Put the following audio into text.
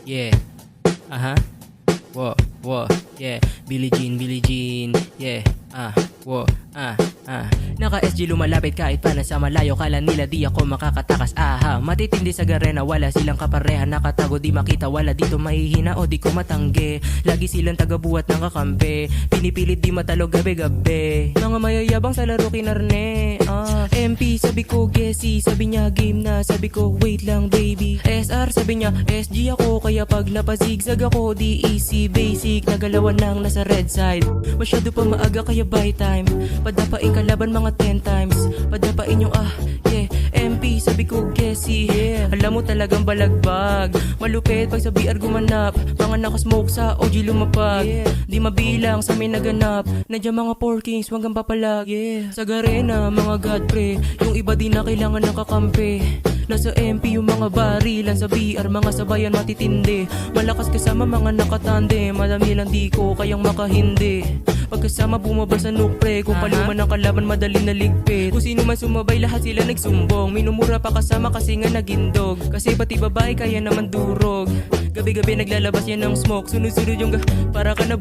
yeah. Aha. Whoa, whoa, yeah. Billie Jean, yeah. Whoa, Naka-SG lumalapit kahit pa nasa malayo. Kala nila di ako makakatakas, matitindi sa garena, wala silang kapareha. Nakatago di makita, wala dito mahihina o di ko matanggi. Lagi silang tagabuhat ng kakampi, pinipilit di matalog gabi-gabi. Mga mayayabang sa laro kinarne. MP sabi ko Gessie, sabi niya game na. Sabi ko wait lang baby. SR sabi niya SG ako, kaya pag napazigzag ako di easy basic. Nagalawan lang nasa red side, masyado pa maaga kaya buy time. Padapain kalaban mga 10 times, padapain yung yeah. MP sabi ko Gessie, yeah. Alam mo talagang balagbag, malupit pag sa BR gumanap. Mga nakasmoke sa OG lumapag, yeah. Di mabilang sa may naganap, nandiyan mga porkings wag kang papalag, yeah. Sa garena mga god pre, yung iba di na kailangan ng kakampi. Nasa MP yung mga barilan, sa BR mga sabayan matitindi. Malakas kasama mga nakatande, madami lang di ko kayang makahindi. Pagkasama bumaba sa nukpre, kung paluman ng kalaban madali na ligpit. Kung sino man sumabay lahat sila nagsumbong, minumura pa kasama kasi nga nagindog. Kasi pati babae kaya naman durog, gabi-gabi naglalabas yan ng smoke. Sunod-sunod yung para ka na